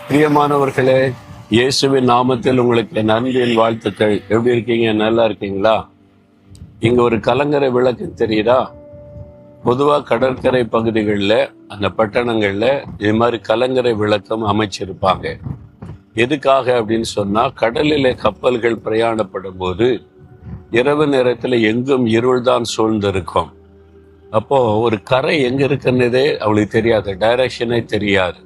பிரியமானவர்களே, இயேசுவின் நாமத்தில் உங்களுக்கு என் அன்பின் வாழ்த்துக்கள். எப்படி இருக்கீங்க? நல்லா இருக்கீங்களா? இங்க ஒரு கலங்கரை விளக்கு தெரியுதா? பொதுவா கடற்கரை பகுதிகளில், அந்த பட்டணங்கள்ல இது மாதிரி கலங்கரை விளக்கம் அமைச்சிருப்பாங்க. எதுக்காக அப்படின்னு சொன்னா, கடலிலே கப்பல்கள் பிரயாணப்படும் போது இரவு நேரத்துல எங்கும் இருள் தான் சூழ்ந்திருக்கும். அப்போ ஒரு கரை எங்க இருக்குன்னதே அவளுக்கு தெரியாது, டைரக்ஷனே தெரியாது.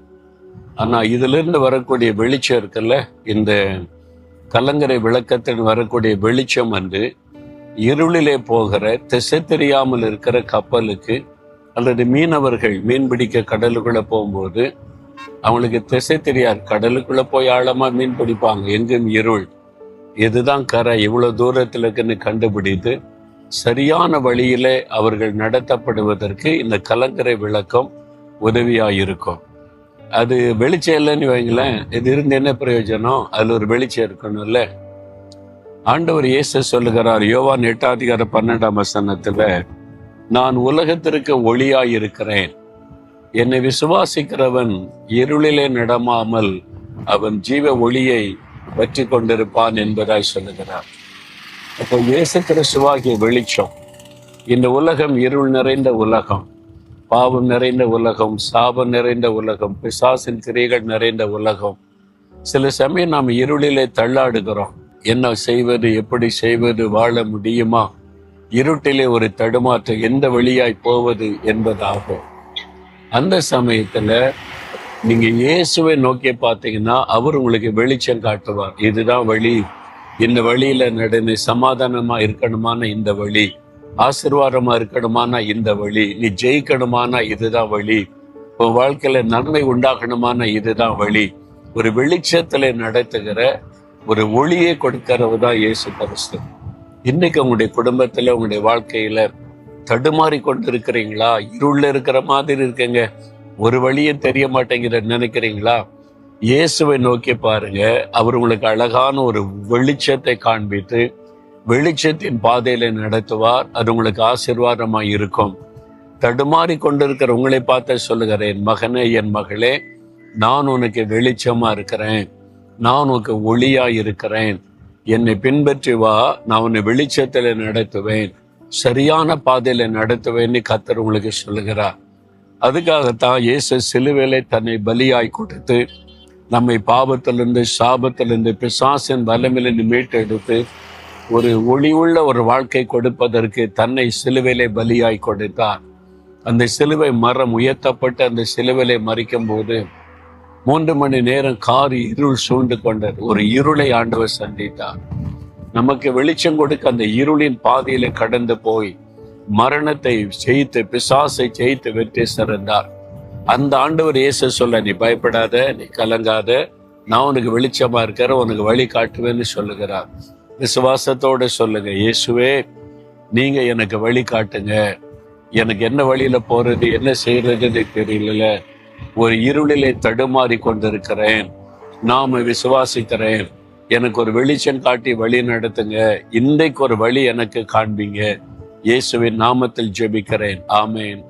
ஆனா இதுல இருந்து வரக்கூடிய வெளிச்சம் இருக்குல்ல, இந்த கலங்கரை விளக்கத்தில் வரக்கூடிய வெளிச்சம் வந்து இருளிலே போகிற திசை தெரியாமல் இருக்கிற கப்பலுக்கு அல்லது மீனவர்கள் மீன் பிடிக்க கடலுக்குள்ள போகும்போது அவங்களுக்கு திசை தெரியாது. கடலுக்குள்ள போய் ஆழமா மீன் பிடிப்பாங்க, எங்கும் இருள், இதுதான் கரை, இவ்வளவு தூரத்துல இருக்குன்னு கண்டுபிடித்து சரியான வழியிலே அவர்கள் நடத்தப்படுவதற்கு இந்த கலங்கரை விளக்கம் உதவியாயிருக்கும். அது வெளிச்சம் இல்லைன்னு வைங்களேன், இது இருந்து என்ன பிரயோஜனம்? அதுல ஒரு வெளிச்சம் இருக்கணும்ல. ஆண்டவர் இயேசு சொல்லுகிறார், யோவான் 8:12 நான் உலகத்திற்கு ஒளியாயிருக்கிறேன், என்னை விசுவாசிக்கிறவன் இருளிலே நடமாமல் அவன் ஜீவ ஒளியை பற்றி கொண்டிருப்பான் என்பதாய் சொல்லுகிறார். அப்போ இயேசு கிறிஸ்துவாகிய வெளிச்சம். இந்த உலகம் இருள் நிறைந்த உலகம், பாவம் நிறைந்த உலகம், சாபம் நிறைந்த உலகம், பிசாசின் கிரியைகள் நிறைந்த உலகம். சில சமயம் நாம் இருளிலே தள்ளாடுகிறோம். என்ன செய்வது, எப்படி செய்வது, வாழ முடியுமா? இருட்டிலே ஒரு தடுமாற்றம், எந்த வழியாய் போவது என்பதாகும். அந்த சமயத்துல நீங்க இயேசுவை நோக்கி பார்த்தீங்கன்னா அவர் உங்களுக்கு வெளிச்சம் காட்டுவார். இதுதான் வழி, இந்த வழியில நடந்து சமாதானமா இருக்கணுமான இந்த வழி, ஆசீர்வாதமா இருக்கணுமானா இந்த வழி, நீ ஜெயிக்கணுமானா இதுதான் வழி, உன் வாழ்க்கையில நன்மை உண்டாகணுமானா இதுதான் வழி. ஒரு வெளிச்சத்துல நடத்துகிற ஒரு ஒளியை கொடுக்கிறவர் தான் இயேசு கிறிஸ்து. இன்னைக்கு உங்களுடைய குடும்பத்துல, உங்களுடைய வாழ்க்கையில தடுமாறி கொண்டு இருக்கிறீங்களா? இருள்ல இருக்கிற மாதிரி இருக்கீங்க, ஒரு வழியும் தெரிய மாட்டேங்கிற நினைக்கிறீங்களா? இயேசுவை நோக்கி பாருங்க, அவர் உங்களுக்கு அழகான ஒரு வெளிச்சத்தை காண்பித்து வெளிச்சத்தின் பாதையில நடத்துவார். அது உங்களுக்கு ஆசீர்வாதமாய் இருக்கும். தடுமாறி கொண்டிருக்கிற உங்களை பார்த்து சொல்லுகிறேன், மகனே, என் மகளே, நான் உனக்கு வெளிச்சமா இருக்கிறேன், நான் உனக்கு ஒளியா இருக்கிறேன், என்னை பின்பற்றி வா, நான் உன்னை வெளிச்சத்துல நடத்துவேன், சரியான பாதையில நடத்துவேன்னு கர்த்தர் உங்களுக்கு சொல்லுகிறார். அதுக்காகத்தான் இயேசு சிலுவையிலே தன்னை பலியாய் கொடுத்து நம்மை பாவத்திலிருந்து, சாபத்திலிருந்து, பிசாசின் வல்லமையிலிருந்து மீட்டெடுத்து ஒரு ஒளி உள்ள ஒரு வாழ்க்கை கொடுப்பதற்கு தன்னை சிலுவையிலே பலியாய் கொடுத்தார். அந்த சிலுவை மரம் உயர்த்தப்பட்டு அந்த சிலுவையிலே மறிக்கும் போது 3 மணி நேரம் இருள் சூழ்ந்து கொண்டது. ஒரு இருளை ஆண்டவர் சந்தித்தார். நமக்கு வெளிச்சம் கொடுக்க அந்த இருளின் பாதையில கடந்து போய் மரணத்தை ஜெயித்து, பிசாசை ஜெயித்து வெற்றி சிறந்தார். அந்த ஆண்டவர் இயேசு சொல்ல, நீ பயப்படாத, நீ கலங்காத, நான் உனக்கு வெளிச்சமா இருக்கிற, உனக்கு வழி காட்டுவேன்னு சொல்லுகிறார். விசுவாசத்தோட சொல்லுங்க, இயேசுவே, நீங்க எனக்கு வழி காட்டுங்க, எனக்கு என்ன வழியில போறது, என்ன செய்யறதுன்னு தெரியல, ஒரு இருளிலே தடுமாறி கொண்டிருக்கிறேன், நாம விசுவாசிக்கிறேன், எனக்கு ஒரு வெளிச்சம் காட்டி வழி நடத்துங்க, இன்றைக்கு ஒரு வழி எனக்கு காண்பீங்க. இயேசுவின் நாமத்தில் ஜெபிக்கிறேன். ஆமேன்.